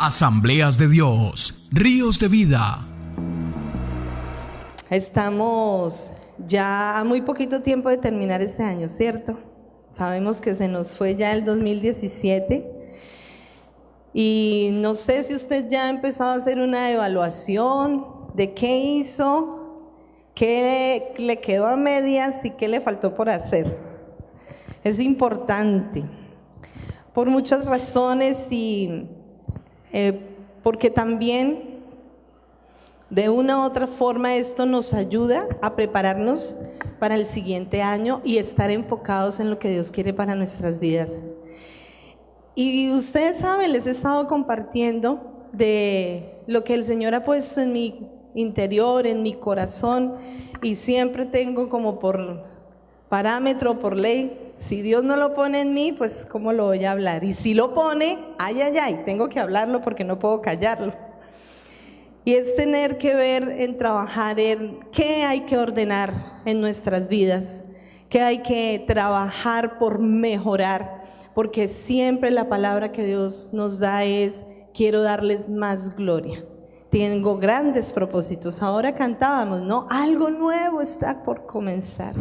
Asambleas de Dios, Ríos de Vida. Estamos ya a muy poquito tiempo de terminar este año, ¿cierto? Sabemos que se nos fue ya el 2017 y no sé si usted ya ha empezado a hacer una evaluación de qué hizo, qué le quedó a medias y qué le faltó por hacer. Es importante por muchas razones y porque también de una u otra forma esto nos ayuda a prepararnos para el siguiente año y estar enfocados en lo que Dios quiere para nuestras vidas. Y ustedes saben, les he estado compartiendo de lo que el Señor ha puesto en mi interior, en mi corazón, y siempre tengo como por parámetro, por ley, si Dios no lo pone en mí, pues ¿cómo lo voy a hablar? Y si lo pone, ay, tengo que hablarlo porque no puedo callarlo. Y es tener que ver en trabajar en qué hay que ordenar en nuestras vidas, qué hay que trabajar por mejorar, porque siempre la palabra que Dios nos da es: quiero darles más gloria. Tengo grandes propósitos. Ahora cantábamos, ¿no? Algo nuevo está por comenzar.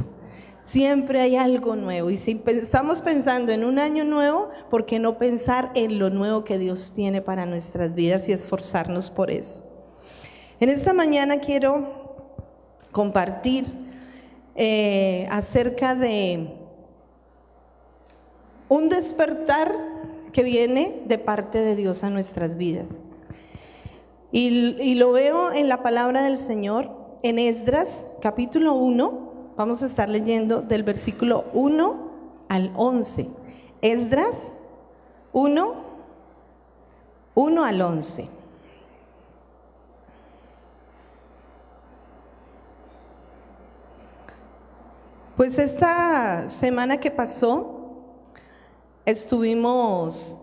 Siempre hay algo nuevo, y si estamos pensando en un año nuevo, ¿por qué no pensar en lo nuevo que Dios tiene para nuestras vidas y esforzarnos por eso? En esta mañana quiero compartir acerca de un despertar que viene de parte de Dios a nuestras vidas. Y lo veo en la palabra del Señor, en Esdras, capítulo 1. Vamos a estar leyendo del versículo 1 al 11. Esdras 1 al 11. Pues esta semana que pasó, estuvimos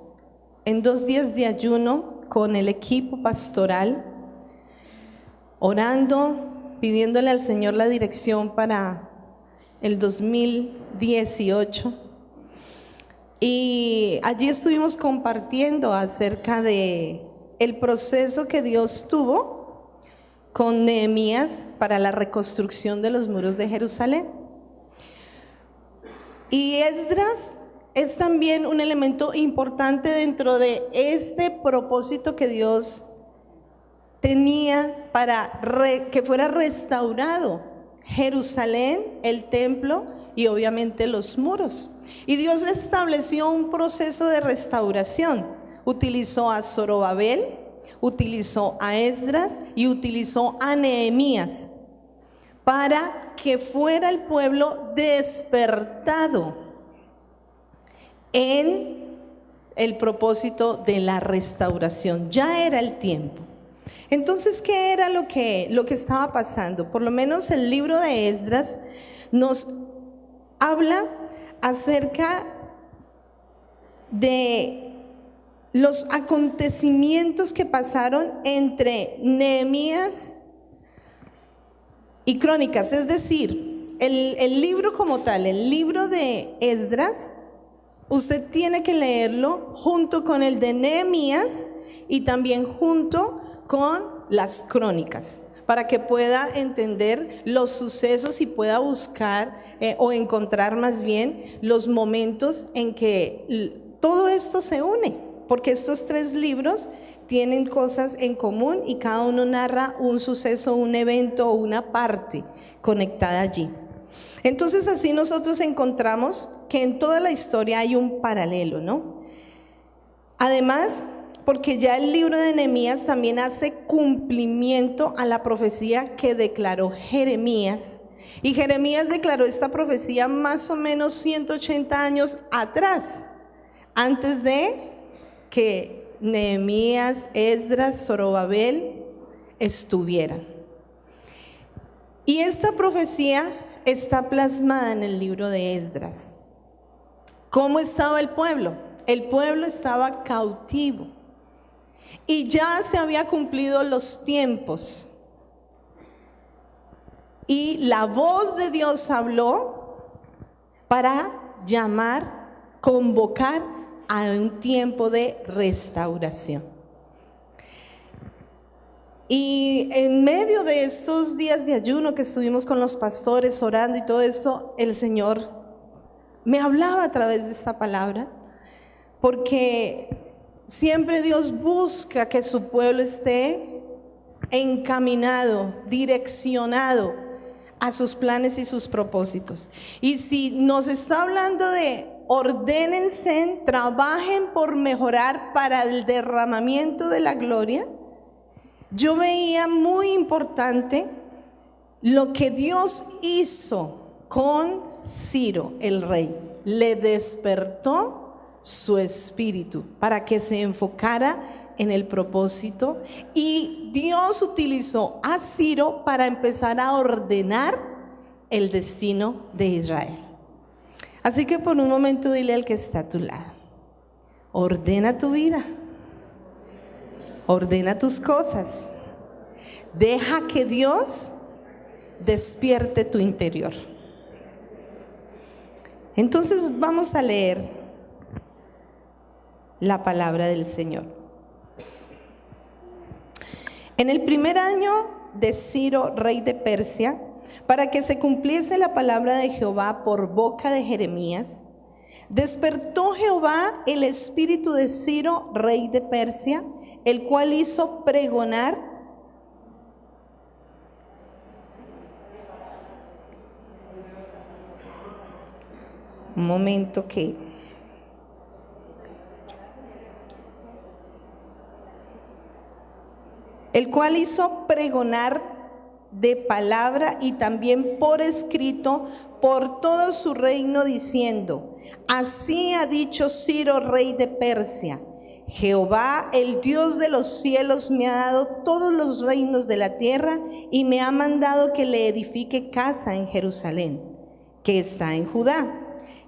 en 2 días de ayuno con el equipo pastoral, orando, pidiéndole al Señor la dirección para el 2018. Y allí estuvimos compartiendo acerca de el proceso que Dios tuvo con Nehemías para la reconstrucción de los muros de Jerusalén. Y Esdras es también un elemento importante dentro de este propósito que Dios tenía para que fuera restaurado Jerusalén, el templo y obviamente los muros. Y Dios estableció un proceso de restauración. Utilizó a Zorobabel, utilizó a Esdras y utilizó a Nehemías para que fuera el pueblo despertado en el propósito de la restauración. Ya era el tiempo. Entonces, ¿qué era lo que estaba pasando? Por lo menos el libro de Esdras nos habla acerca de los acontecimientos que pasaron entre Nehemías y Crónicas. Es decir, el libro como tal, el libro de Esdras, usted tiene que leerlo junto con el de Nehemías y también junto con las Crónicas, para que pueda entender los sucesos y pueda buscar o encontrar más bien los momentos en que todo esto se une, porque estos 3 libros tienen cosas en común y cada uno narra un suceso, un evento o una parte conectada allí. Entonces así nosotros encontramos que en toda la historia hay un paralelo, ¿no? Además, porque ya el libro de Nehemías también hace cumplimiento a la profecía que declaró Jeremías. Y Jeremías declaró esta profecía más o menos 180 años atrás, antes de que Nehemías, Esdras, Zorobabel estuvieran. Y esta profecía está plasmada en el libro de Esdras. ¿Cómo estaba el pueblo? El pueblo estaba cautivo. Y ya se había cumplido los tiempos. Y la voz de Dios habló para llamar, convocar a un tiempo de restauración. Y en medio de estos días de ayuno que estuvimos con los pastores orando y todo esto, el Señor me hablaba a través de esta palabra, porque siempre Dios busca que su pueblo esté encaminado, direccionado a sus planes y sus propósitos. Y si nos está hablando de ordénense, trabajen por mejorar para el derramamiento de la gloria, yo veía muy importante lo que Dios hizo con Ciro, el rey. Le despertó su espíritu para que se enfocara en el propósito, y Dios utilizó a Ciro para empezar a ordenar el destino de Israel. Así que por un momento dile al que está a tu lado: ordena tu vida, ordena tus cosas, deja que Dios despierte tu interior. Entonces vamos a leer la palabra del Señor. En el primer año de Ciro, rey de Persia, para que se cumpliese la palabra de Jehová por boca de Jeremías, despertó Jehová el espíritu de Ciro, rey de Persia, el cual hizo pregonar un momento que el cual hizo pregonar de palabra y también por escrito por todo su reino, diciendo: así ha dicho Ciro, rey de Persia: Jehová, el Dios de los cielos, me ha dado todos los reinos de la tierra y me ha mandado que le edifique casa en Jerusalén, que está en Judá.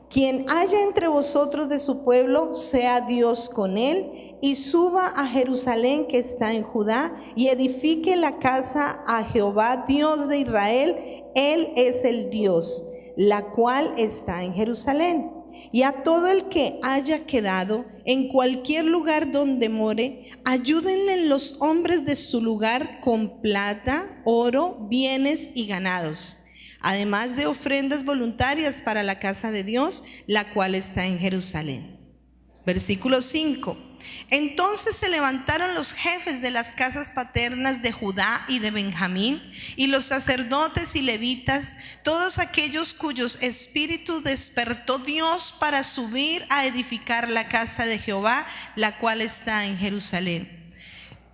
Quien haya entre vosotros de su pueblo, sea Dios con él, y suba a Jerusalén que está en Judá, y edifique la casa a Jehová, Dios de Israel. Él es el Dios, la cual está en Jerusalén. Y a todo el que haya quedado en cualquier lugar donde more, ayúdenle los hombres de su lugar con plata, oro, bienes y ganados, además de ofrendas voluntarias para la casa de Dios, la cual está en Jerusalén. Versículo 5. Entonces se levantaron los jefes de las casas paternas de Judá y de Benjamín, y los sacerdotes y levitas, todos aquellos cuyos espíritu despertó Dios para subir a edificar la casa de Jehová, la cual está en Jerusalén.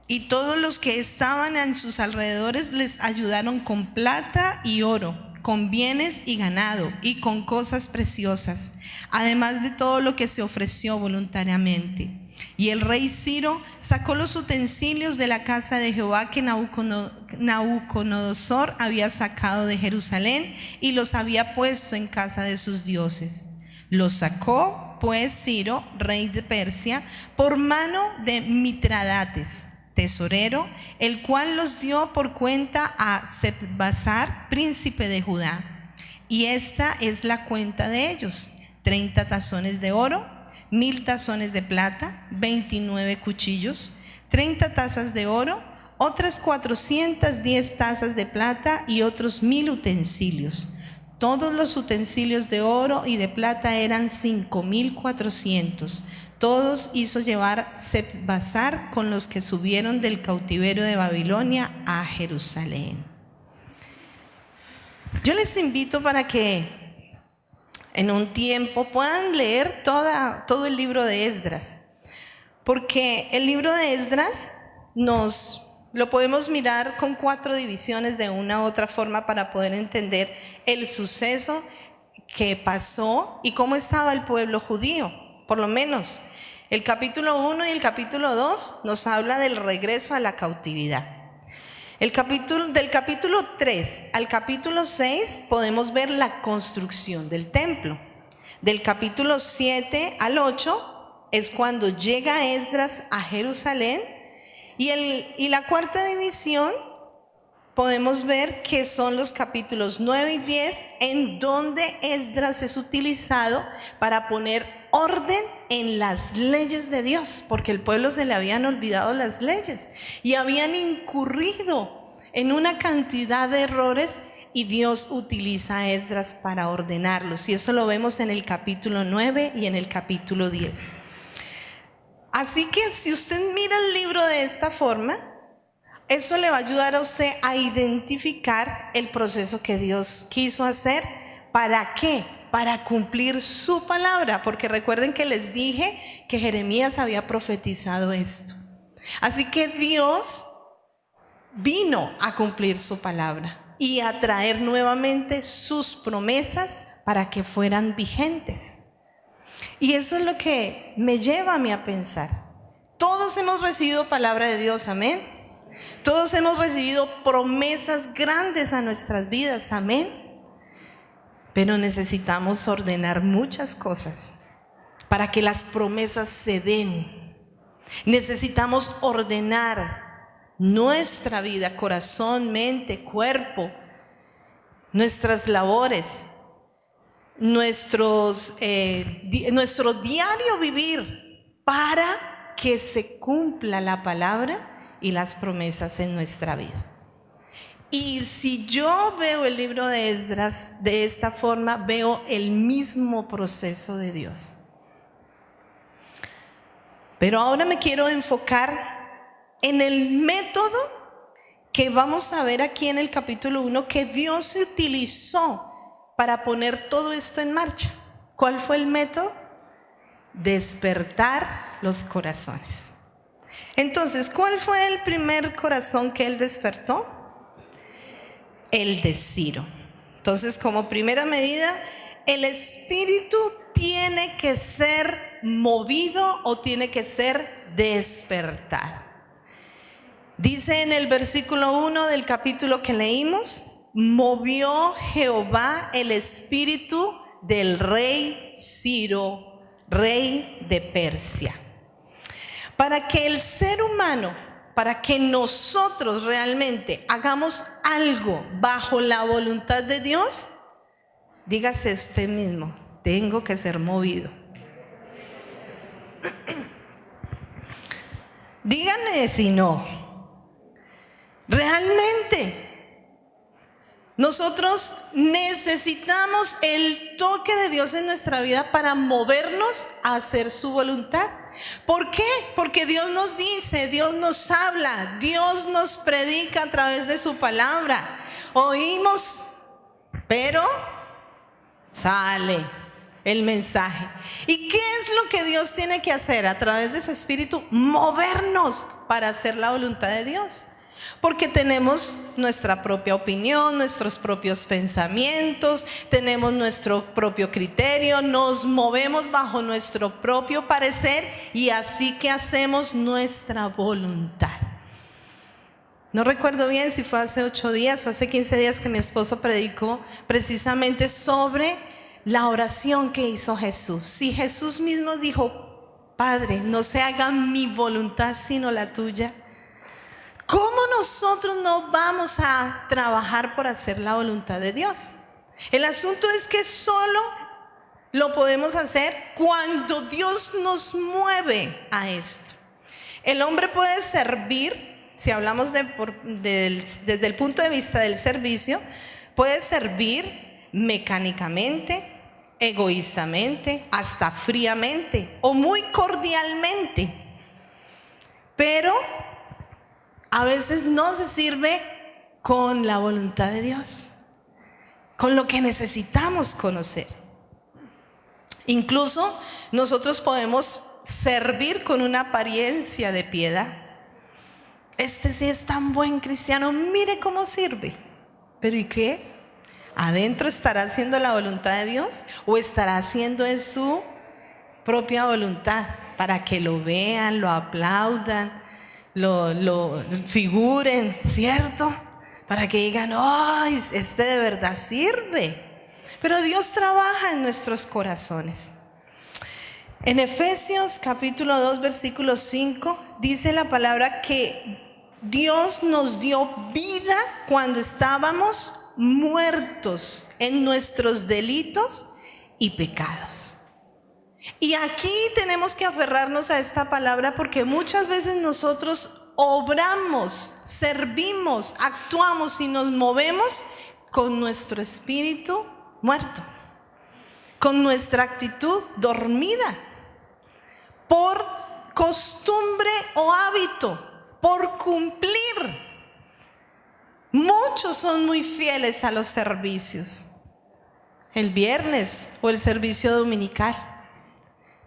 Y todos los que estaban en sus alrededores les ayudaron con plata y oro, con bienes y ganado, y con cosas preciosas, además de todo lo que se ofreció voluntariamente. Y el rey Ciro sacó los utensilios de la casa de Jehová que Nabucodonosor había sacado de Jerusalén, y los había puesto en casa de sus dioses. Los sacó pues Ciro, rey de Persia, por mano de Mitradates, tesorero, el cual los dio por cuenta a Sethbasar, príncipe de Judá. Y esta es la cuenta de ellos: 30 tazones de oro, 1000 tazones de plata, 29 cuchillos, 30 tazas de oro, otras 410 tazas de plata y otros 1000 utensilios. Todos los utensilios de oro y de plata eran 5400. Todos hizo llevar Sethbasar con los que subieron del cautiverio de Babilonia a Jerusalén. Yo les invito para que en un tiempo puedan leer todo el libro de Esdras, porque el libro de Esdras lo podemos mirar con 4 divisiones de una u otra forma para poder entender el suceso que pasó y cómo estaba el pueblo judío. Por lo menos el capítulo 1 y el capítulo 2 nos habla del regreso a la cautividad. Del capítulo 3 al capítulo 6 podemos ver la construcción del templo. Del capítulo 7 al 8 es cuando llega Esdras a Jerusalén. Y la cuarta división podemos ver que son los capítulos 9 y 10, en donde Esdras es utilizado para poner orden en las leyes de Dios, porque el pueblo se le habían olvidado las leyes y habían incurrido en una cantidad de errores, y Dios utiliza a Esdras para ordenarlos, y eso lo vemos en el capítulo 9 y en el capítulo 10. Así que si usted mira el libro de esta forma, eso le va a ayudar a usted a identificar el proceso que Dios quiso hacer. ¿Para qué? Para cumplir su palabra, porque recuerden que les dije que Jeremías había profetizado esto. Así que Dios vino a cumplir su palabra y a traer nuevamente sus promesas para que fueran vigentes. Y eso es lo que me lleva a mí a pensar. Todos hemos recibido palabra de Dios, amén. Todos hemos recibido promesas grandes a nuestras vidas, amén. Pero necesitamos ordenar muchas cosas para que las promesas se den. Necesitamos ordenar nuestra vida, corazón, mente, cuerpo, nuestras labores, nuestro diario vivir, para que se cumpla la palabra y las promesas en nuestra vida. Y si yo veo el libro de Esdras de esta forma, veo el mismo proceso de Dios. Pero ahora me quiero enfocar en el método que vamos a ver aquí en el capítulo 1, que Dios se utilizó para poner todo esto en marcha. ¿Cuál fue el método? Despertar los corazones. Entonces, ¿cuál fue el primer corazón que él despertó? El de Ciro. Entonces, como primera medida, el espíritu tiene que ser movido o tiene que ser despertado. Dice en el versículo 1 del capítulo que leímos: movió Jehová el espíritu del rey Ciro, rey de Persia. Para que el ser humano, para que nosotros realmente hagamos algo bajo la voluntad de Dios, dígase usted mismo: tengo que ser movido. Díganme si no. Realmente nosotros necesitamos el toque de Dios en nuestra vida para movernos a hacer su voluntad. ¿Por qué? Porque Dios nos dice, Dios nos habla, Dios nos predica a través de su palabra. Oímos, pero sale el mensaje. ¿Y qué es lo que Dios tiene que hacer a través de su espíritu? Movernos para hacer la voluntad de Dios. Porque tenemos nuestra propia opinión, nuestros propios pensamientos, tenemos nuestro propio criterio, nos movemos bajo nuestro propio parecer, y así que hacemos nuestra voluntad. No recuerdo bien si fue hace 8 días o hace 15 días que mi esposo predicó precisamente sobre la oración que hizo Jesús. Si Jesús mismo dijo: Padre, no se haga mi voluntad sino la tuya, ¿cómo nosotros no vamos a trabajar por hacer la voluntad de Dios? El asunto es que solo lo podemos hacer cuando Dios nos mueve a esto. El hombre puede servir, si hablamos desde el punto de vista del servicio, puede servir mecánicamente, egoístamente, hasta fríamente o muy cordialmente, pero a veces no se sirve con la voluntad de Dios, con lo que necesitamos conocer. Incluso nosotros podemos servir con una apariencia de piedad. Este sí es tan buen cristiano, mire cómo sirve. ¿Pero y qué? ¿Adentro estará haciendo la voluntad de Dios o estará haciendo en su propia voluntad para que lo vean, lo aplaudan, lo figuren, ¿cierto? Para que digan: ¡ay, este de verdad sirve! Pero Dios trabaja en nuestros corazones. En Efesios capítulo 2 versículo 5 dice la palabra que Dios nos dio vida cuando estábamos muertos en nuestros delitos y pecados. Y aquí tenemos que aferrarnos a esta palabra porque muchas veces nosotros obramos, servimos, actuamos y nos movemos con nuestro espíritu muerto, con nuestra actitud dormida, por costumbre o hábito, por cumplir. Muchos son muy fieles a los servicios, el viernes o el servicio dominical.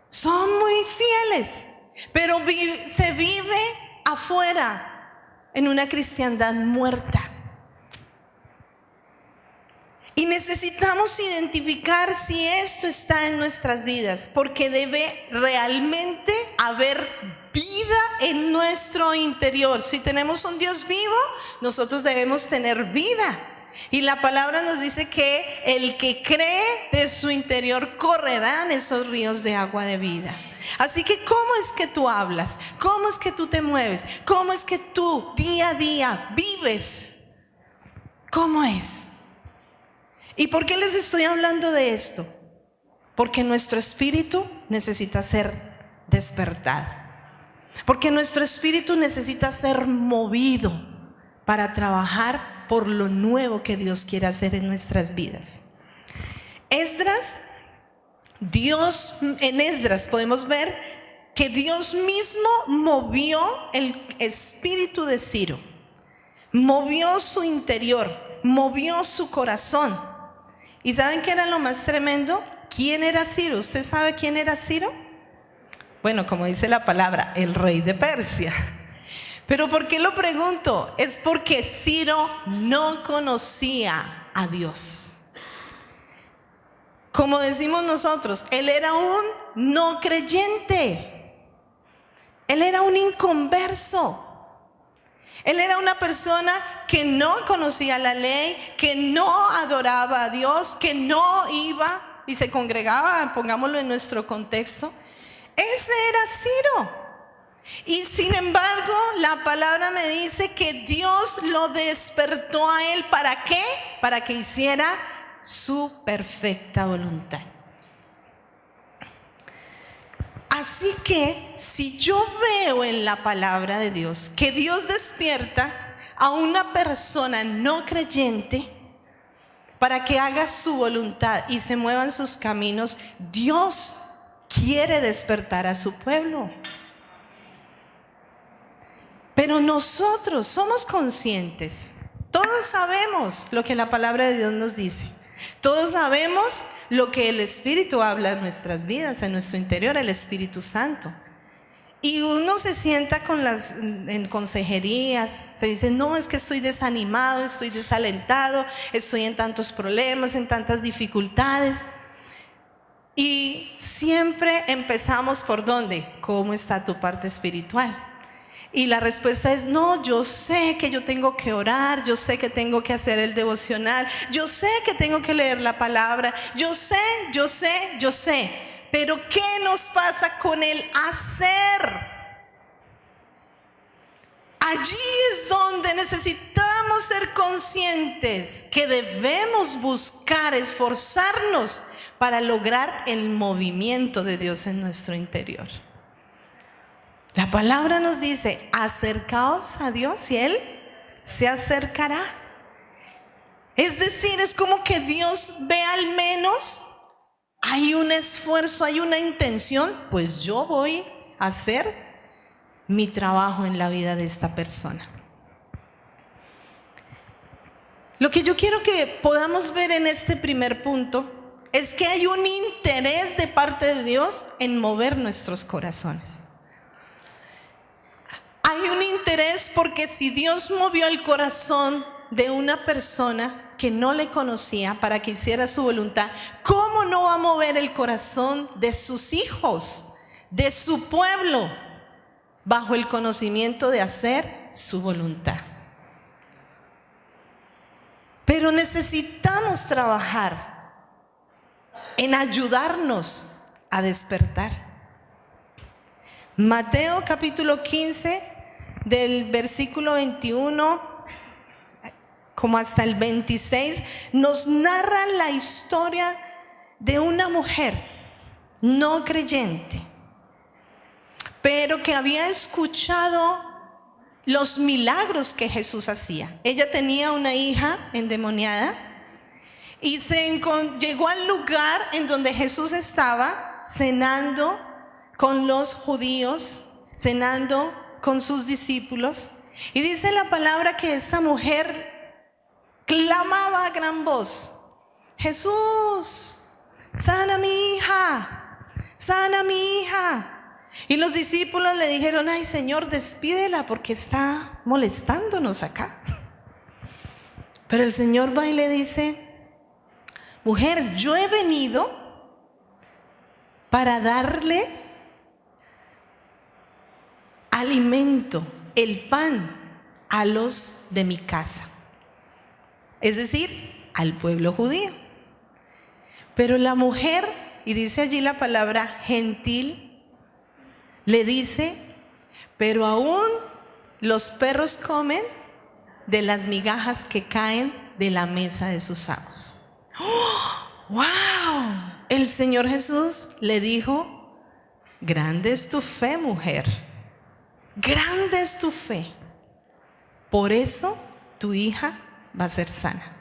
Son muy fieles, pero se vive afuera en una cristiandad muerta. Y necesitamos identificar si esto está en nuestras vidas, porque debe realmente haber vida en nuestro interior. Si tenemos un Dios vivo, nosotros debemos tener vida. Y la palabra nos dice que el que cree, de su interior correrán esos ríos de agua de vida. Así que ¿cómo es que tú hablas? ¿Cómo es que tú te mueves? ¿Cómo es que tú día a día vives? ¿Cómo es? ¿Y por qué les estoy hablando de esto? Porque nuestro espíritu necesita ser despertado. Porque nuestro espíritu necesita ser movido para trabajar por lo nuevo que Dios quiere hacer en nuestras vidas. En Esdras podemos ver que Dios mismo movió el espíritu de Ciro, movió su interior, movió su corazón. ¿Y saben qué era lo más tremendo? ¿Quién era Ciro? ¿Usted sabe quién era Ciro? Bueno, como dice la palabra, el rey de Persia. ¿Pero por qué lo pregunto? Es porque Ciro no conocía a Dios. Como decimos nosotros, él era un no creyente. Él era un inconverso. Él era una persona que no conocía la ley, que no adoraba a Dios, que no iba y se congregaba, pongámoslo en nuestro contexto. Ese era Ciro. Y sin embargo, la palabra me dice que Dios lo despertó a él. ¿Para qué? Para que hiciera su perfecta voluntad. Así que si yo veo en la palabra de Dios que Dios despierta a una persona no creyente para que haga su voluntad y se muevan sus caminos, Dios quiere despertar a su pueblo. Pero nosotros somos conscientes, todos sabemos lo que la palabra de Dios nos dice, todos sabemos lo que el Espíritu habla en nuestras vidas, en nuestro interior, el Espíritu Santo. Y uno se sienta en consejerías, se dice, no, es que estoy desanimado, estoy desalentado, estoy en tantos problemas, en tantas dificultades. Y siempre empezamos por ¿dónde? ¿Cómo está tu parte espiritual? Y la respuesta es, no, yo sé que yo tengo que orar, yo sé que tengo que hacer el devocional, yo sé que tengo que leer la palabra, yo sé. Pero ¿qué nos pasa con el hacer? Allí es donde necesitamos ser conscientes que debemos buscar, esforzarnos para lograr el movimiento de Dios en nuestro interior. La palabra nos dice, acercaos a Dios y Él se acercará. Es decir, es como que Dios ve al menos, hay un esfuerzo, hay una intención, pues yo voy a hacer mi trabajo en la vida de esta persona. Lo que yo quiero que podamos ver en este primer punto es que hay un interés de parte de Dios en mover nuestros corazones. Hay un interés porque si Dios movió el corazón de una persona que no le conocía para que hiciera su voluntad, ¿cómo no va a mover el corazón de sus hijos, de su pueblo, bajo el conocimiento de hacer su voluntad? Pero necesitamos trabajar en ayudarnos a despertar. Mateo capítulo 15, del versículo 21 como hasta el 26, nos narra la historia de una mujer no creyente, pero que había escuchado los milagros que Jesús hacía. Ella tenía una hija endemoniada y llegó al lugar en donde Jesús estaba cenando con los judíos, cenando con sus discípulos. Y dice la palabra que esta mujer clamaba a gran voz: Jesús, sana a mi hija, sana a mi hija. Y los discípulos le dijeron: ay, Señor, despídela porque está molestándonos acá. Pero el Señor va y le dice: mujer, yo he venido para darle alimento, el pan, a los de mi casa, es decir, al pueblo judío. Pero la mujer, y dice allí la palabra gentil, le dice: pero aún los perros comen de las migajas que caen de la mesa de sus amos. ¡Oh! ¡Wow! El Señor Jesús le dijo: grande es tu fe, mujer, grande es tu fe, por eso tu hija va a ser sana.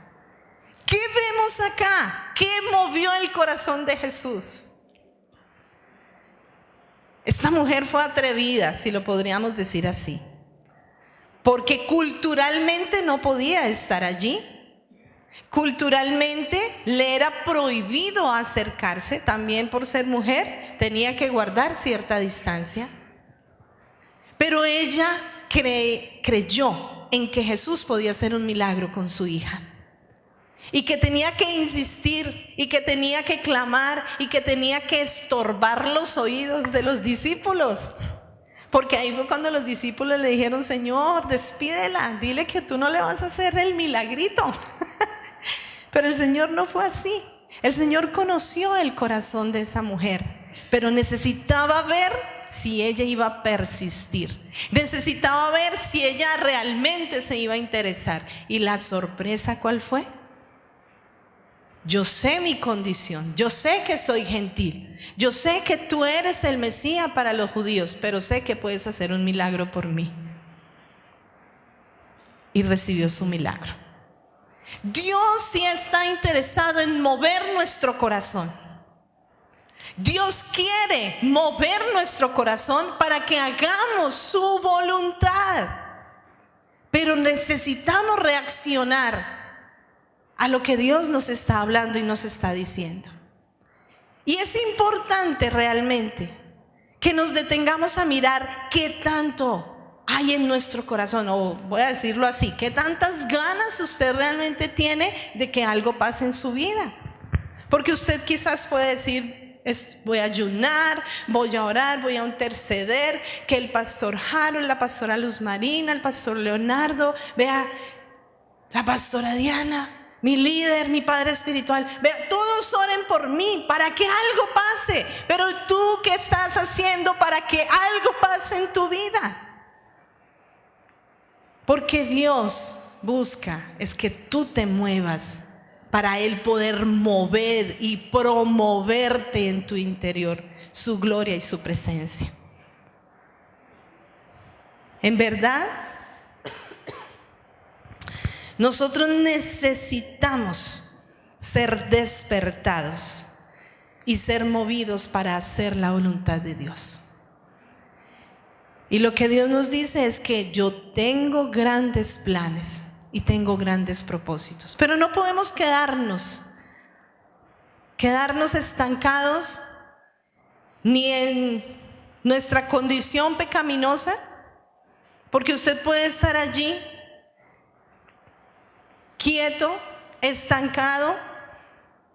¿Qué vemos acá? ¿Qué movió el corazón de Jesús? Esta mujer fue atrevida, si lo podríamos decir así, porque culturalmente no podía estar allí. Culturalmente le era prohibido acercarse, también por ser mujer tenía que guardar cierta distancia. Pero ella creyó en que Jesús podía hacer un milagro con su hija, y que tenía que insistir, y que tenía que clamar, y que tenía que estorbar los oídos de los discípulos. Porque ahí fue cuando los discípulos le dijeron: Señor, despídela, dile que tú no le vas a hacer el milagrito. Pero el Señor no fue así. El Señor conoció el corazón de esa mujer, pero necesitaba ver si ella iba a persistir. Necesitaba ver si ella realmente se iba a interesar. ¿Y la sorpresa cuál fue? Yo sé mi condición, yo sé que soy gentil, yo sé que tú eres el Mesías para los judíos, pero sé que puedes hacer un milagro por mí. Y recibió su milagro. Dios sí está interesado en mover nuestro corazón. Dios quiere mover nuestro corazón para que hagamos su voluntad, pero necesitamos reaccionar a lo que Dios nos está hablando y nos está diciendo. Y es importante realmente que nos detengamos a mirar qué tanto hay en nuestro corazón, o voy a decirlo así, qué tantas ganas usted realmente tiene de que algo pase en su vida. Porque usted quizás puede decir: voy a ayunar, voy a orar, voy a interceder, que el pastor Harold, la pastora Luz Marina, el pastor Leonardo, vea, la pastora Diana, mi líder, mi padre espiritual, vea, todos oren por mí para que algo pase. Pero tú, ¿qué estás haciendo para que algo pase en tu vida? Porque Dios busca es que tú te muevas para Él poder mover y promoverte en tu interior su gloria y su presencia. En verdad, nosotros necesitamos ser despertados y ser movidos para hacer la voluntad de Dios. Y lo que Dios nos dice es que yo tengo grandes planes y tengo grandes propósitos, pero no podemos quedarnos estancados ni en nuestra condición pecaminosa, porque usted puede estar allí quieto, estancado,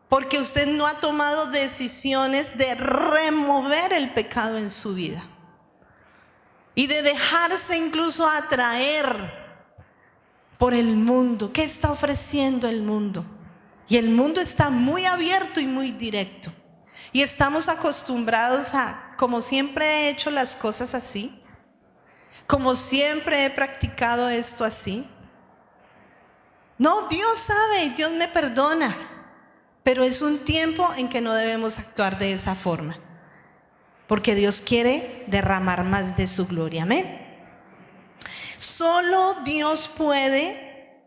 porque usted no ha tomado decisiones de remover el pecado en su vida y de dejarse incluso atraer por el mundo. ¿Qué está ofreciendo el mundo? Y el mundo está muy abierto y muy directo, y estamos acostumbrados a, como siempre he hecho las cosas así, como siempre he practicado esto así. No, Dios sabe y Dios me perdona, pero es un tiempo en que no debemos actuar de esa forma. porque Dios quiere derramar más de su gloria. Amén. Solo Dios puede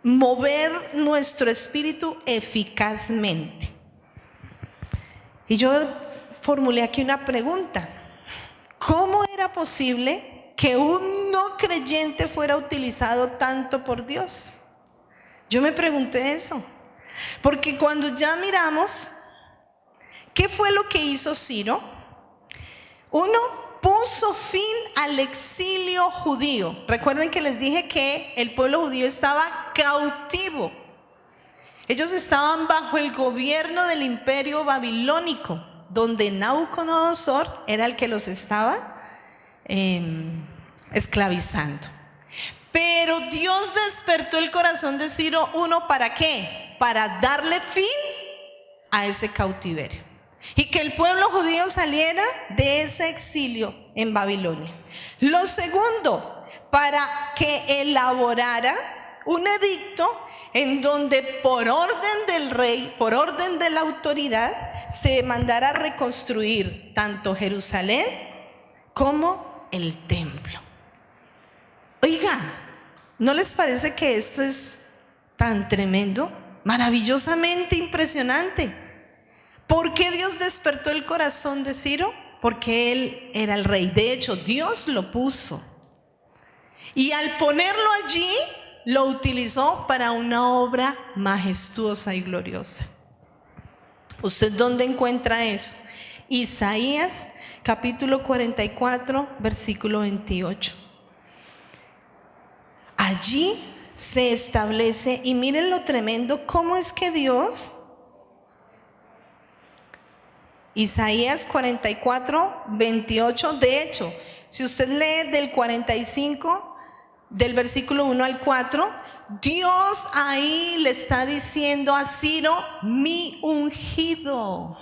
mover nuestro espíritu eficazmente. Y yo formulé aquí una pregunta: ¿cómo era posible que un no creyente fuera utilizado tanto por Dios? Yo me pregunté eso, porque cuando ya miramos qué fue lo que hizo Ciro, uno, puso fin al exilio judío. Recuerden que les dije que el pueblo judío estaba cautivo. Ellos estaban bajo el gobierno del imperio babilónico, donde Nabucodonosor era el que los estaba esclavizando. Pero Dios despertó el corazón de Ciro, uno, ¿para qué? Para darle fin a ese cautiverio y que el pueblo judío saliera de ese exilio en Babilonia. Lo segundo, para que elaborara un edicto en donde por orden del rey, por orden de la autoridad, se mandara a reconstruir tanto Jerusalén como el templo. Oiga, ¿no les parece que esto es tan tremendo? Maravillosamente impresionante. ¿Por qué Dios despertó el corazón de Ciro? Porque él era el rey. De hecho, Dios lo puso. Y al ponerlo allí, lo utilizó para una obra majestuosa y gloriosa. ¿Usted dónde encuentra eso? Isaías capítulo 44, versículo 28. Allí se establece, y miren lo tremendo, cómo es que Dios... Isaías 44, 28, de hecho, si usted lee del 45, del versículo 1 al 4, Dios ahí le está diciendo a Ciro, mi ungido.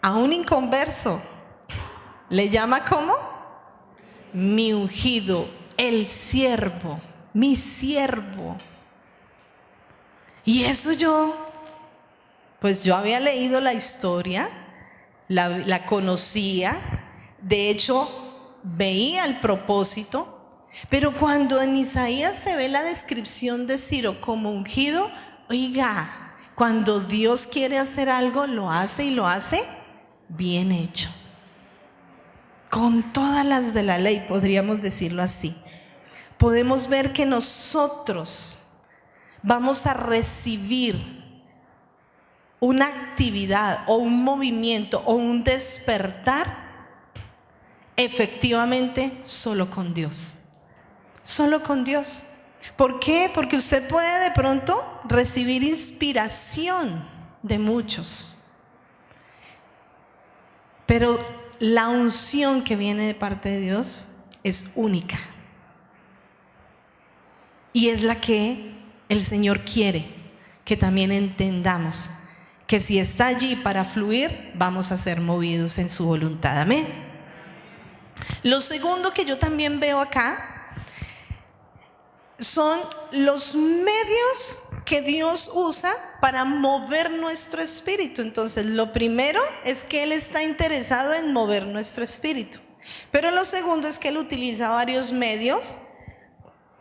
A un inconverso le llama ¿cómo? Mi ungido, el siervo, mi siervo. Y eso pues yo había leído la historia, la conocía, de hecho veía el propósito, pero cuando en Isaías se ve la descripción de Ciro como ungido, oiga, cuando Dios quiere hacer algo, lo hace y lo hace bien hecho. Con todas las de la ley, podríamos decirlo así. Podemos ver que nosotros vamos a recibir una actividad o un movimiento o un despertar efectivamente solo con Dios. Solo con Dios. ¿Por qué? Porque usted puede de pronto recibir inspiración de muchos, pero la unción que viene de parte de Dios es única y es la que el Señor quiere que también entendamos, que si está allí para fluir, vamos a ser movidos en su voluntad. Amén. Lo segundo que yo también veo acá son los medios que Dios usa para mover nuestro espíritu. Entonces, lo primero es que Él está interesado en mover nuestro espíritu. Pero lo segundo es que Él utiliza varios medios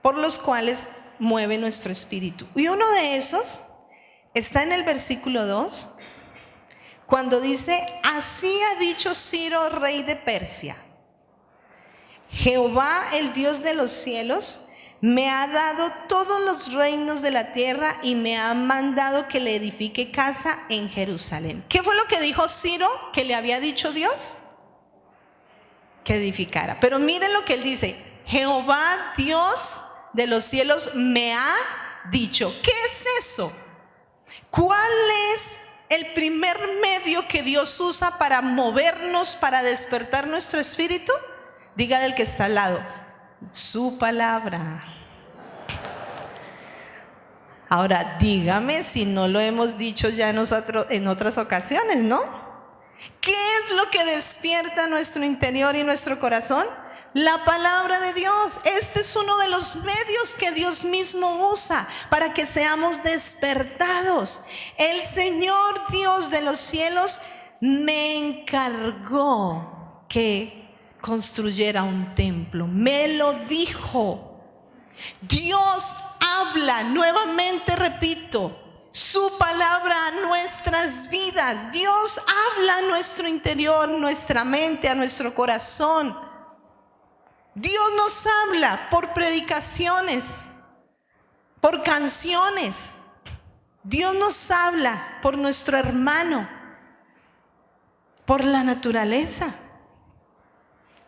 por los cuales mueve nuestro espíritu. Y uno de esos está en el versículo 2, cuando dice: así ha dicho Ciro, rey de Persia, Jehová, el Dios de los cielos, me ha dado todos los reinos de la tierra y me ha mandado que le edifique casa en Jerusalén. ¿Qué fue lo que dijo Ciro que le había dicho Dios? Que edificara. Pero miren lo que él dice: Jehová, Dios de los cielos, me ha dicho. ¿Qué es eso? ¿Cuál es el primer medio que Dios usa para movernos, para despertar nuestro espíritu? Dígale al que está al lado: su palabra. Ahora dígame si no lo hemos dicho ya nosotros en otras ocasiones, ¿no? ¿Qué es lo que despierta nuestro interior y nuestro corazón? La palabra de Dios. Este es uno de los medios que Dios mismo usa para que seamos despertados. El Señor Dios de los cielos me encargó que construyera un templo. Me lo dijo. Dios habla, nuevamente repito, su palabra a nuestras vidas. Dios habla a nuestro interior, nuestra mente, a nuestro corazón. Dios nos habla por predicaciones, por canciones. Dios nos habla por nuestro hermano, por la naturaleza.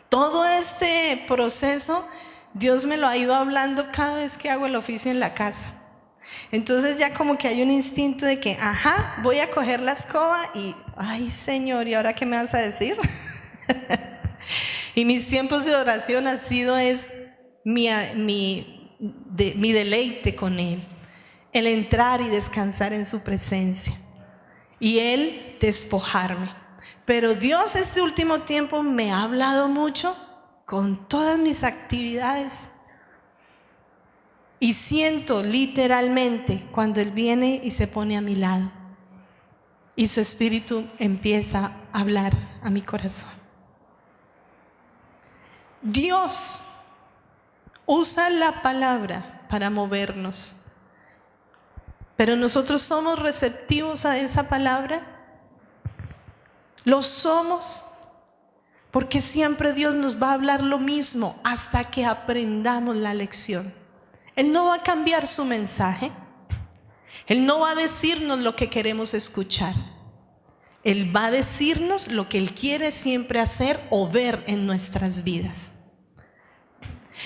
Todo este proceso Dios me lo ha ido hablando cada vez que hago el oficio en la casa. Entonces ya como que hay un instinto de que, voy a coger la escoba y, ay Señor, ¿y ahora qué me vas a decir? Y mis tiempos de oración ha sido mi deleite con Él. El entrar y descansar en su presencia. Y Él despojarme. Pero Dios este último tiempo me ha hablado mucho con todas mis actividades. Y siento literalmente cuando Él viene y se pone a mi lado. Y su espíritu empieza a hablar a mi corazón. Dios usa la palabra para movernos. Pero nosotros somos receptivos a esa palabra. Lo somos. Porque siempre Dios nos va a hablar lo mismo hasta que aprendamos la lección. Él no va a cambiar su mensaje. Él no va a decirnos lo que queremos escuchar. Él va a decirnos lo que Él quiere siempre hacer o ver en nuestras vidas.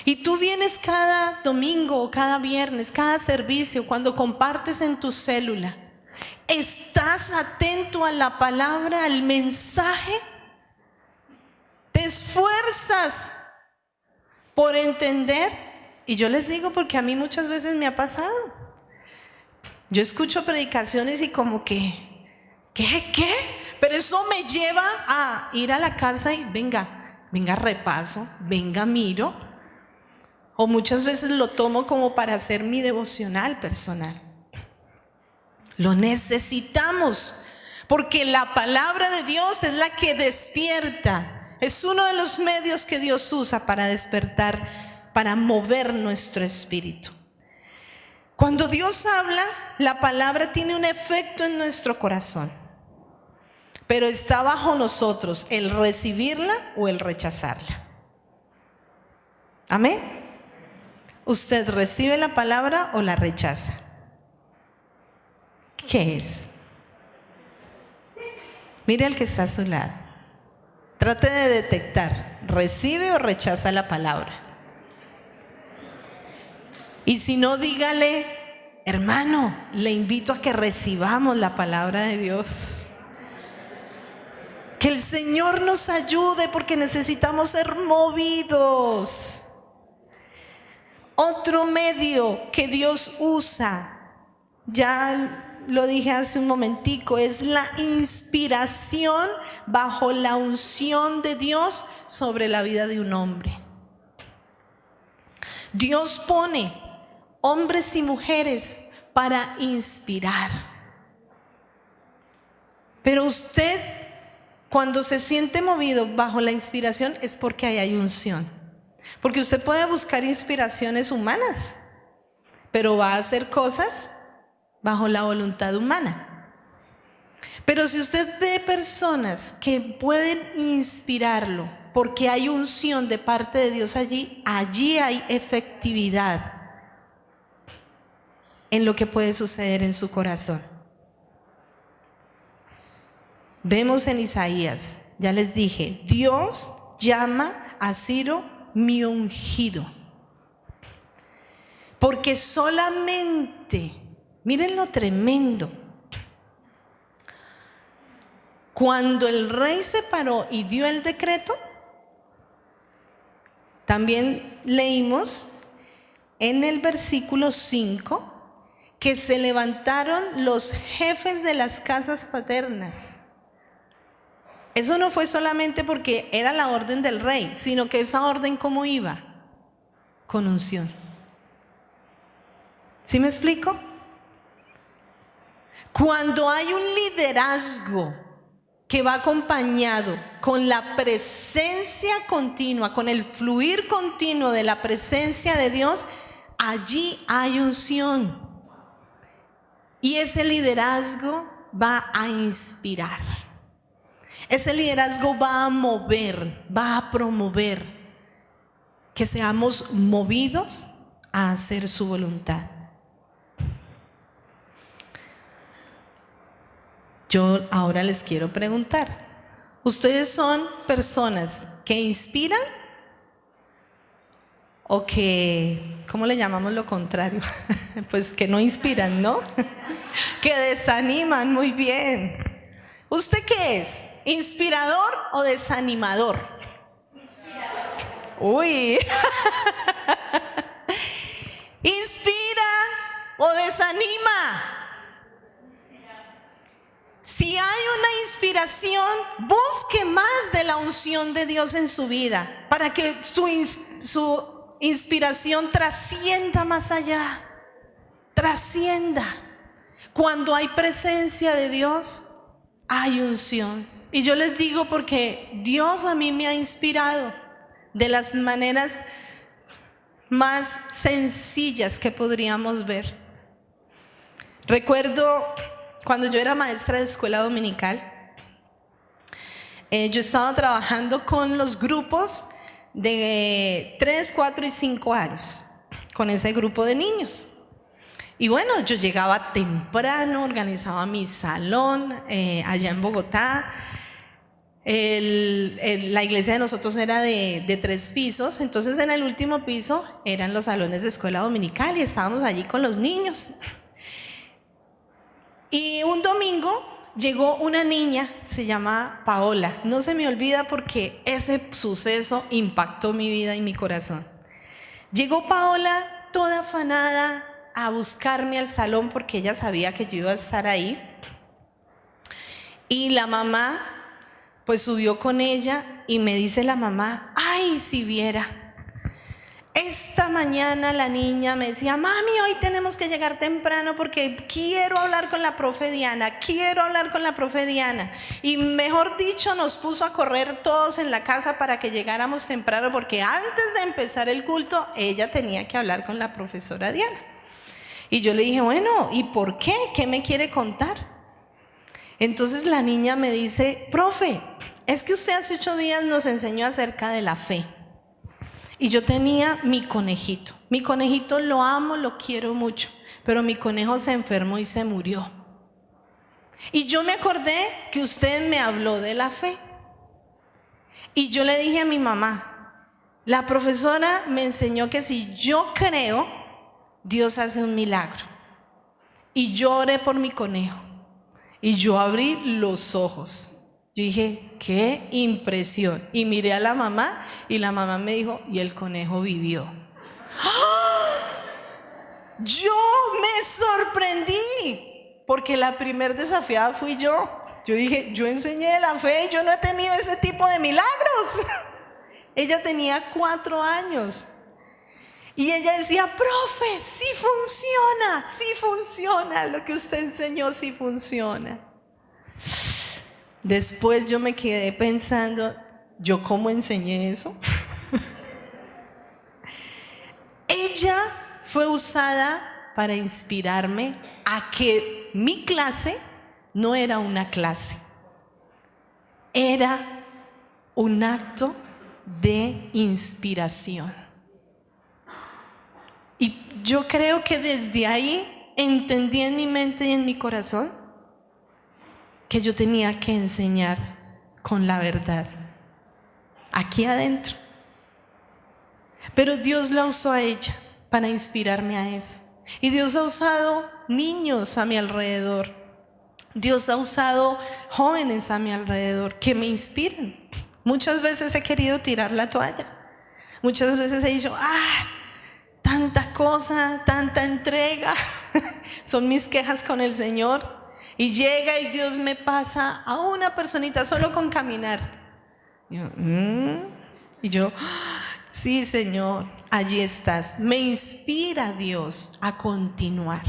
Y tú vienes cada domingo, cada viernes, cada servicio, cuando compartes en tu célula, ¿estás atento a la palabra, al mensaje? ¿Te esfuerzas por entender? Y yo les digo porque a mí muchas veces me ha pasado. Yo escucho predicaciones y como que, ¿qué? Pero eso me lleva a ir a la casa y venga repaso, venga miro. O muchas veces lo tomo como para hacer mi devocional personal. Lo necesitamos porque la palabra de Dios es la que despierta. Es uno de los medios que Dios usa para despertar, para mover nuestro espíritu. Cuando Dios habla, la palabra tiene un efecto en nuestro corazón. Pero está bajo nosotros el recibirla o el rechazarla. Amén. ¿Usted recibe la palabra o la rechaza? ¿Qué es? Mire al que está a su lado. Trate de detectar, ¿recibe o rechaza la palabra? Y si no, dígale, hermano, le invito a que recibamos la palabra de Dios. Que el Señor nos ayude porque necesitamos ser movidos. Otro medio que Dios usa, ya lo dije hace un momentico, es la inspiración bajo la unción de Dios sobre la vida de un hombre. Dios pone hombres y mujeres para inspirar. Pero usted, cuando se siente movido bajo la inspiración, es porque ahí hay unción. Porque usted puede buscar inspiraciones humanas, pero va a hacer cosas bajo la voluntad humana. Pero si usted ve personas que pueden inspirarlo, porque hay unción de parte de Dios allí hay efectividad en lo que puede suceder en su corazón. Vemos en Isaías, ya les dije, Dios llama a Ciro mi ungido. Porque solamente, miren lo tremendo, cuando el rey se paró y dio el decreto, también leímos en el versículo 5 que se levantaron los jefes de las casas paternas. Eso no fue solamente porque era la orden del rey, sino que esa orden, ¿cómo iba? Con unción. ¿Sí me explico? Cuando hay un liderazgo que va acompañado con la presencia continua, con el fluir continuo de la presencia de Dios, allí hay unción. Y ese liderazgo va a inspirar. Ese liderazgo va a mover, va a promover que seamos movidos a hacer su voluntad. Yo ahora les quiero preguntar, ¿ustedes son personas que inspiran o que, ¿cómo le llamamos lo contrario? Pues que no inspiran, ¿no? Que desaniman. Muy bien. ¿Usted qué es? ¿Inspirador o desanimador? Inspirador. Uy. ¿Inspira o desanima? Si hay una inspiración, busque más de la unción de Dios en su vida para que su inspiración trascienda más allá. Trascienda. Cuando hay presencia de Dios, hay unción. Y yo les digo porque Dios a mí me ha inspirado de las maneras más sencillas que podríamos ver. Recuerdo cuando yo era maestra de escuela dominical, yo estaba trabajando con los grupos de 3, 4 y 5 años, con ese grupo de niños. Y bueno, yo llegaba temprano, organizaba mi salón allá en Bogotá. La iglesia de nosotros era de 3 pisos, entonces en el último piso eran los salones de escuela dominical y estábamos allí con los niños. Y un domingo llegó una niña, se llama Paola. No se me olvida porque ese suceso impactó mi vida y mi corazón. Llegó Paola toda afanada a buscarme al salón porque ella sabía que yo iba a estar ahí. Y la mamá pues subió con ella y me dice la mamá, ay, si viera. Esta mañana la niña me decía, mami, hoy tenemos que llegar temprano porque quiero hablar con la profe Diana, quiero hablar con la profe Diana. Y mejor dicho, nos puso a correr todos en la casa para que llegáramos temprano porque antes de empezar el culto, ella tenía que hablar con la profesora Diana. Y yo le dije, bueno, ¿y por qué? ¿Qué me quiere contar? Entonces la niña me dice, profe, es que usted hace 8 días nos enseñó acerca de la fe. Y yo tenía mi conejito. Mi conejito lo amo, lo quiero mucho, pero mi conejo se enfermó y se murió. Y yo me acordé que usted me habló de la fe. Y yo le dije a mi mamá, la profesora me enseñó que si yo creo, Dios hace un milagro. Y yo oré por mi conejo. Y yo abrí los ojos. Yo dije, qué impresión. Y miré a la mamá y la mamá me dijo, y el conejo vivió. ¡Ah! Yo me sorprendí porque la primer desafiada fui yo. Yo dije, yo enseñé la fe y yo no he tenido ese tipo de milagros. Ella tenía 4 años. Y ella decía, profe, sí funciona, lo que usted enseñó sí funciona. Después yo me quedé pensando, ¿yo cómo enseñé eso? Ella fue usada para inspirarme a que mi clase no era una clase, era un acto de inspiración. Y yo creo que desde ahí entendí en mi mente y en mi corazón que yo tenía que enseñar con la verdad, aquí adentro. Pero Dios la usó a ella para inspirarme a eso. Y Dios ha usado niños a mi alrededor. Dios ha usado jóvenes a mi alrededor que me inspiran. Muchas veces he querido tirar la toalla. Muchas veces he dicho, tanta cosa, tanta entrega. Son mis quejas con el Señor. Y llega y Dios me pasa a una personita solo con caminar. Y yo, sí, Señor, allí estás. Me inspira Dios a continuar.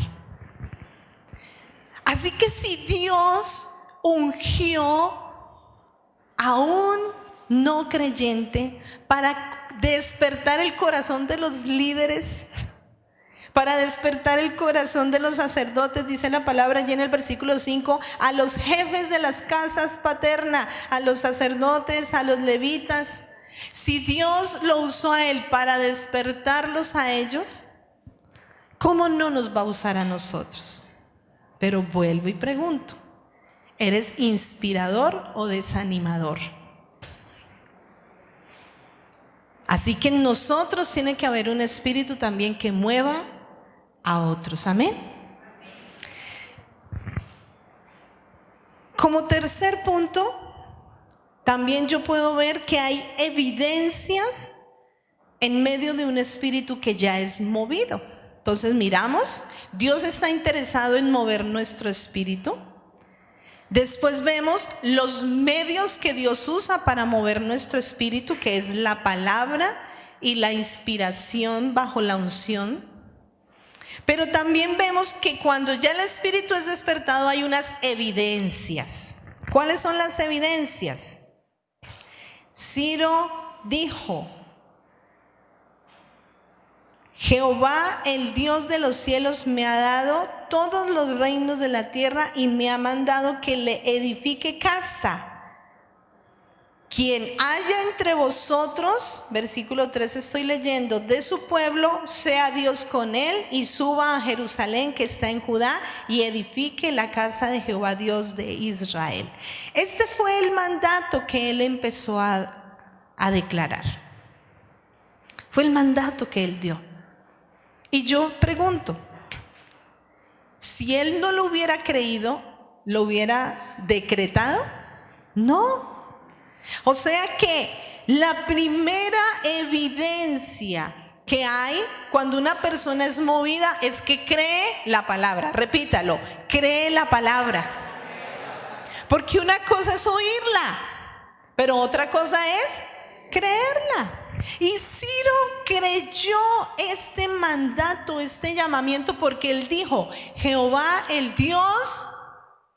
Así que si Dios ungió aún no creyente, para despertar el corazón de los líderes, para despertar el corazón de los sacerdotes, dice la palabra allí en el versículo 5, a los jefes de las casas paternas, a los sacerdotes, a los levitas. Si Dios lo usó a él para despertarlos a ellos, ¿cómo no nos va a usar a nosotros? Pero vuelvo y pregunto, ¿eres inspirador o desanimador? Así que en nosotros tiene que haber un espíritu también que mueva a otros. Amén. Como tercer punto, también yo puedo ver que hay evidencias en medio de un espíritu que ya es movido. Entonces miramos, Dios está interesado en mover nuestro espíritu. Después vemos los medios que Dios usa para mover nuestro espíritu, que es la palabra y la inspiración bajo la unción. Pero también vemos que cuando ya el espíritu es despertado hay unas evidencias. ¿Cuáles son las evidencias? Ciro dijo: Jehová, el Dios de los cielos, me ha dado todos los reinos de la tierra y me ha mandado que le edifique casa. Quien haya entre vosotros, versículo 3 estoy leyendo, de su pueblo, sea Dios con él y suba a Jerusalén que está en Judá y edifique la casa de Jehová Dios de Israel. Este fue el mandato que él empezó a declarar. Fue el mandato que él dio. Y yo pregunto, si él no lo hubiera creído, ¿lo hubiera decretado? No. O sea que la primera evidencia que hay cuando una persona es movida es que cree la palabra. Repítalo, cree la palabra. Porque una cosa es oírla, pero otra cosa es creerla. Y Ciro creyó este mandato, este llamamiento, porque él dijo: Jehová, el Dios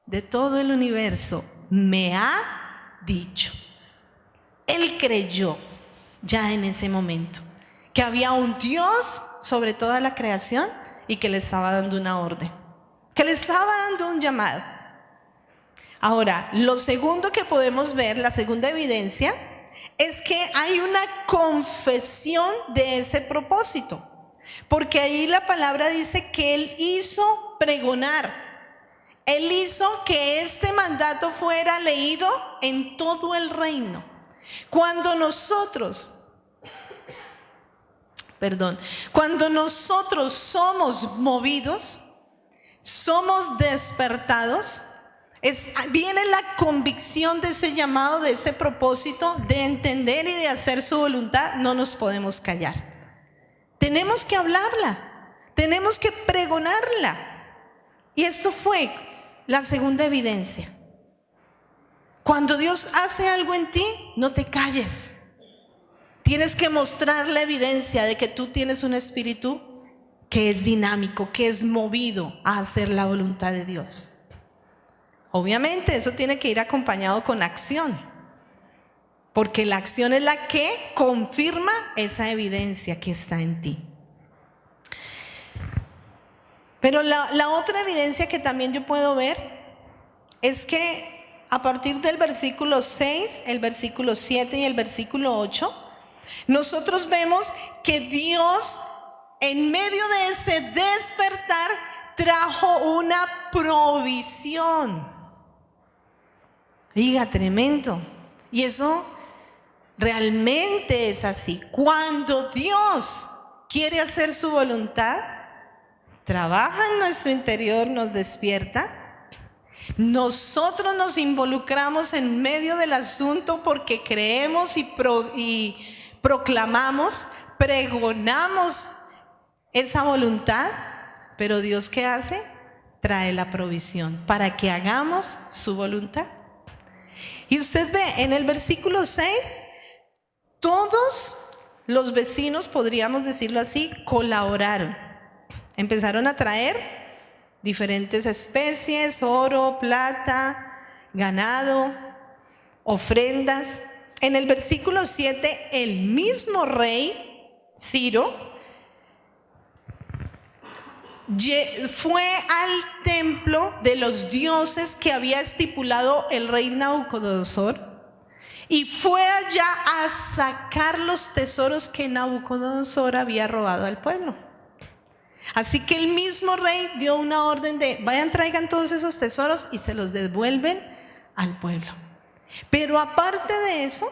de todo el universo, me ha dicho. Él creyó ya en ese momento que había un Dios sobre toda la creación y que le estaba dando una orden, que le estaba dando un llamado. Ahora, lo segundo que podemos ver, la segunda evidencia, es que hay una confesión de ese propósito, porque ahí la palabra dice que él hizo pregonar, él hizo que este mandato fuera leído en todo el reino. Cuando nosotros somos movidos, somos despertados, viene la convicción de ese llamado, de ese propósito, de entender y de hacer su voluntad. No nos podemos callar. Tenemos que hablarla, tenemos que pregonarla. Y esto fue la segunda evidencia. Cuando Dios hace algo en ti, no te calles. Tienes que mostrar la evidencia de que tú tienes un espíritu que es dinámico, que es movido a hacer la voluntad de Dios. Obviamente eso tiene que ir acompañado con acción, porque la acción es la que confirma esa evidencia que está en ti. Pero la otra evidencia que también yo puedo ver es que a partir del versículo 6, el versículo 7 y el versículo 8, nosotros vemos que Dios, en medio de ese despertar, trajo una provisión. Diga, tremendo. Y eso realmente es así. Cuando Dios quiere hacer su voluntad, trabaja en nuestro interior, nos despierta. Nosotros nos involucramos en medio del asunto porque creemos y proclamamos, pregonamos esa voluntad. Pero Dios, ¿qué hace? Trae la provisión para que hagamos su voluntad. Y usted ve en el versículo 6, todos los vecinos, podríamos decirlo así, colaboraron. Empezaron a traer diferentes especies, oro, plata, ganado, ofrendas. En el versículo 7, el mismo rey Ciro fue al templo de los dioses que había estipulado el rey Nabucodonosor y fue allá a sacar los tesoros que Nabucodonosor había robado al pueblo. Así que el mismo rey dio una orden de vayan, traigan todos esos tesoros y se los devuelven al pueblo. Pero aparte de eso,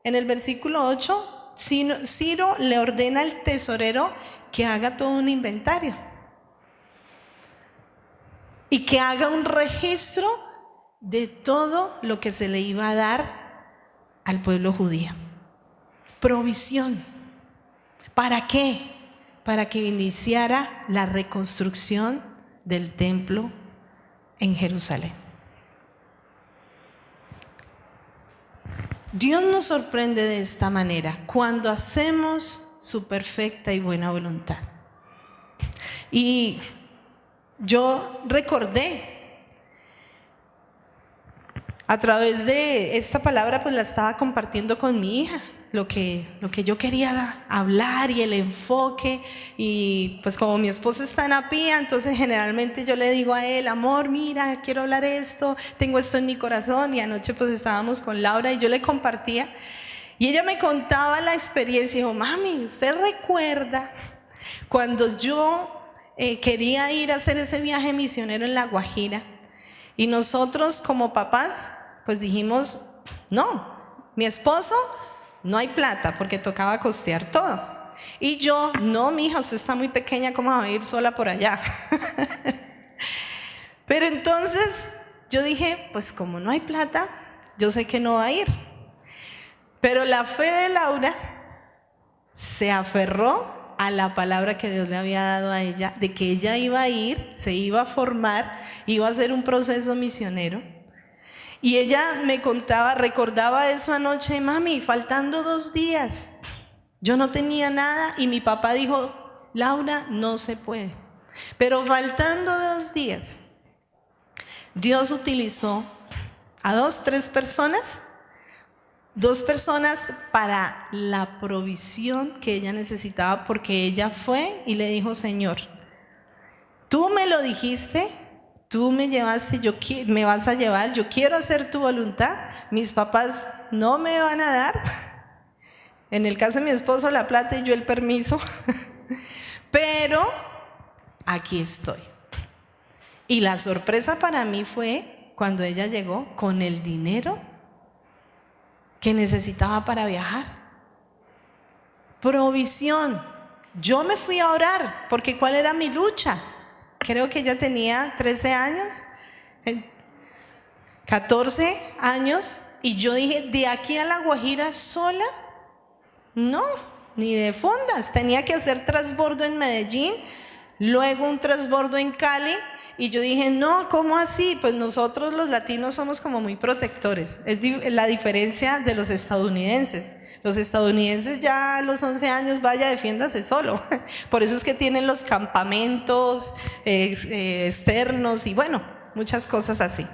en el versículo 8, Ciro le ordena al tesorero que haga todo un inventario y que haga un registro de todo lo que se le iba a dar al pueblo judío. Provisión. ¿Para qué? Para que iniciara la reconstrucción del templo en Jerusalén. Dios nos sorprende de esta manera cuando hacemos su perfecta y buena voluntad. Y yo recordé a través de esta palabra, pues la estaba compartiendo con mi hija, lo que yo quería hablar y el enfoque. Y pues como mi esposo está en APIA, entonces generalmente yo le digo a él: amor, mira, quiero hablar esto, tengo esto en mi corazón. Y anoche pues estábamos con Laura y yo le compartía y ella me contaba la experiencia y dijo: mami, ¿usted recuerda cuando yo quería ir a hacer ese viaje misionero en La Guajira? Y nosotros como papás pues dijimos: no, mi esposo, no hay plata porque tocaba costear todo. Y yo: no, mija, usted está muy pequeña, ¿cómo va a ir sola por allá? Pero entonces yo dije: pues como no hay plata, yo sé que no va a ir. Pero la fe de Laura se aferró a la palabra que Dios le había dado a ella, de que ella iba a ir, se iba a formar, iba a hacer un proceso misionero. Y ella me contaba, recordaba eso anoche: mami, faltando 2 días, yo no tenía nada. Y mi papá dijo: Laura, no se puede. Pero faltando 2 días, Dios utilizó a 2 personas para la provisión que ella necesitaba, porque ella fue y le dijo: Señor, tú me lo dijiste, tú me llevaste, me vas a llevar, yo quiero hacer tu voluntad. Mis papás no me van a dar, en el caso de mi esposo, la plata y yo el permiso, pero aquí estoy. Y la sorpresa para mí fue cuando ella llegó con el dinero que necesitaba para viajar. Provisión. Yo me fui a orar, porque ¿cuál era mi lucha? Creo que ella tenía 13 años, 14 años, y yo dije: de aquí a La Guajira sola, no, ni de fundas. Tenía que hacer transbordo en Medellín, luego un transbordo en Cali. Y yo dije: no, ¿cómo así? Pues nosotros los latinos somos como muy protectores. Es la diferencia de los estadounidenses. Los estadounidenses ya a los 11 años, vaya, defiéndase solo. Por eso es que tienen los campamentos externos y bueno, muchas cosas así.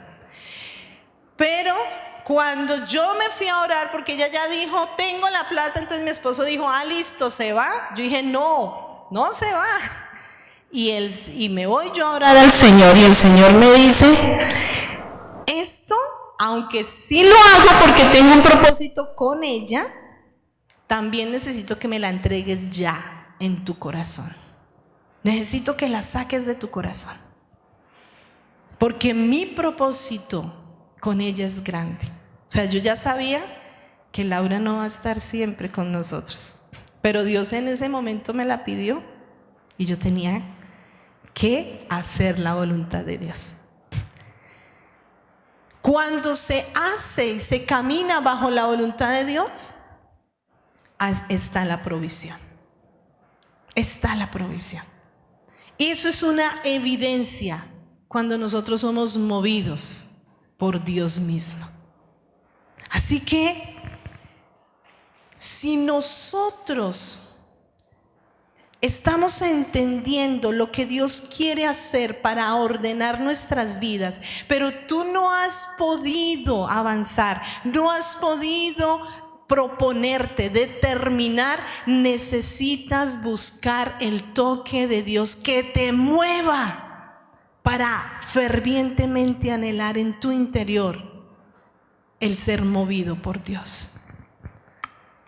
Pero cuando yo me fui a orar, porque ella ya dijo: tengo la plata, entonces mi esposo dijo: ah, listo, ¿se va? Yo dije: no, no se va. Y me voy yo a orar al Señor, y el Señor me dice: esto, aunque sí lo hago porque tengo un propósito con ella, también necesito que me la entregues ya en tu corazón. Necesito que la saques de tu corazón, porque mi propósito con ella es grande. O sea, yo ya sabía que Laura no va a estar siempre con nosotros, pero Dios en ese momento me la pidió y yo tenía que hacer la voluntad de Dios. Cuando se hace y se camina bajo la voluntad de Dios, está la provisión. Está la provisión. Y eso es una evidencia cuando nosotros somos movidos por Dios mismo. Así que si nosotros estamos entendiendo lo que Dios quiere hacer para ordenar nuestras vidas, pero tú no has podido avanzar, no has podido proponerte, determinar, necesitas buscar el toque de Dios que te mueva para fervientemente anhelar en tu interior el ser movido por Dios.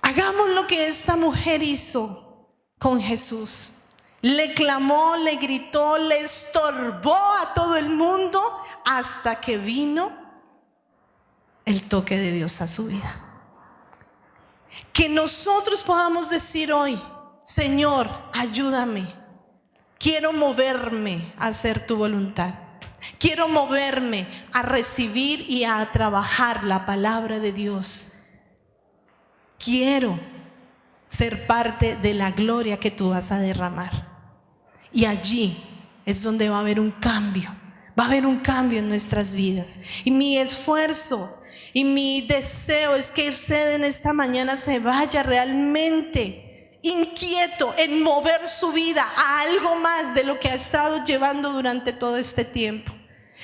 Hagamos lo que esta mujer hizo con Jesús. Le clamó, le gritó, le estorbó a todo el mundo hasta que vino el toque de Dios a su vida. Que nosotros podamos decir hoy: Señor, ayúdame. Quiero moverme a hacer tu voluntad. Quiero moverme a recibir y a trabajar la palabra de Dios. Quiero ser parte de la gloria que tú vas a derramar. Y allí es donde va a haber un cambio. Va a haber un cambio en nuestras vidas. Y mi esfuerzo y mi deseo es que usted en esta mañana se vaya realmente inquieto en mover su vida a algo más de lo que ha estado llevando durante todo este tiempo.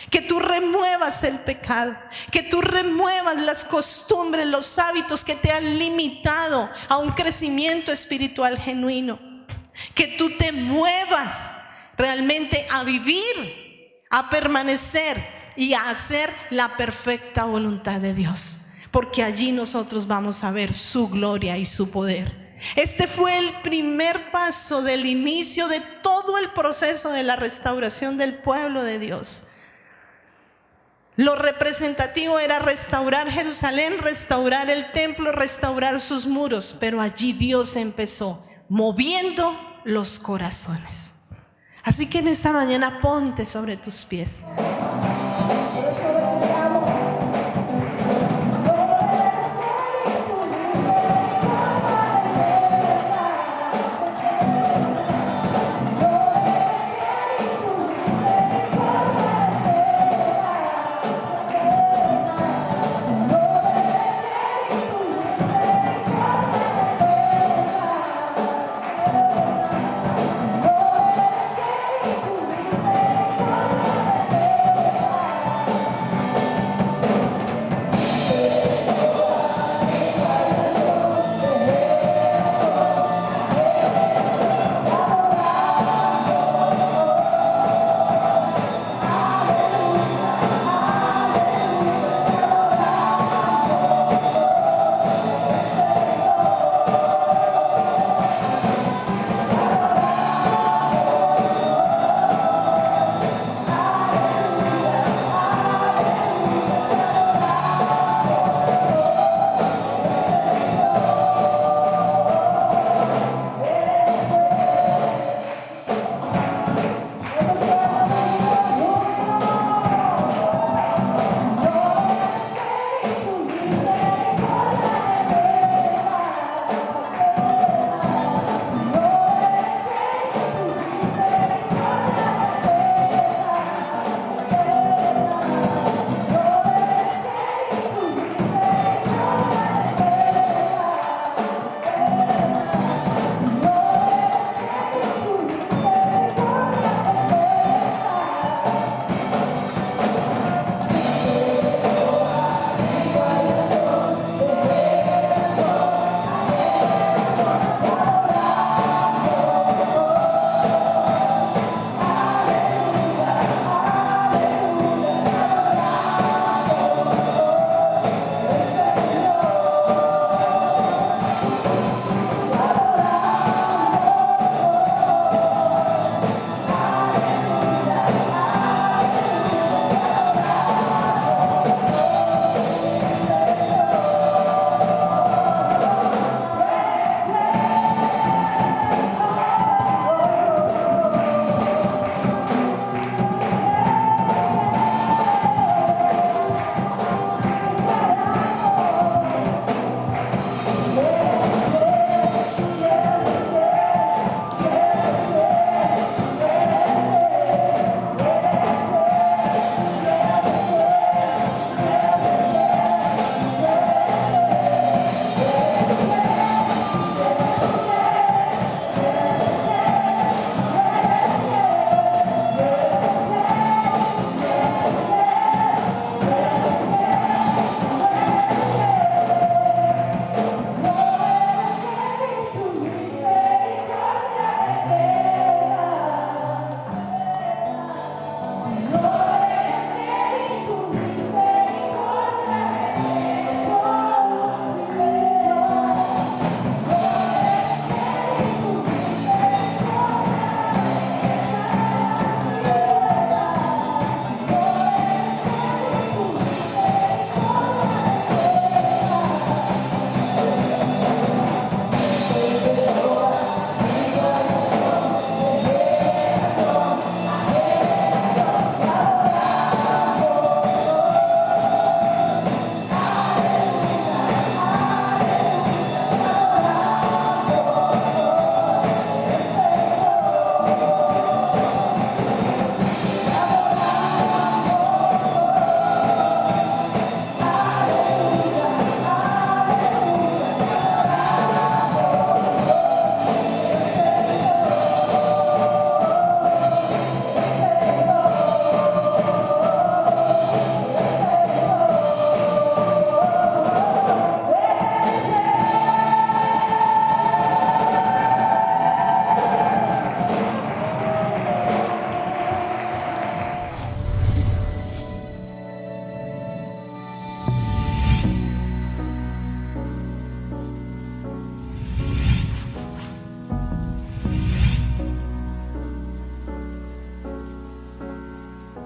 Que tú remuevas el pecado, que tú remuevas las costumbres, los hábitos que te han limitado a un crecimiento espiritual genuino. Que tú te muevas realmente a vivir, a permanecer y a hacer la perfecta voluntad de Dios, porque allí nosotros vamos a ver su gloria y su poder. Este fue el primer paso del inicio de todo el proceso de la restauración del pueblo de Dios. Lo representativo era restaurar Jerusalén, restaurar el templo, restaurar sus muros, pero allí Dios empezó moviendo los corazones. Así que en esta mañana ponte sobre tus pies.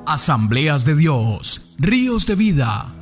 Asambleas de Dios, Ríos de Vida.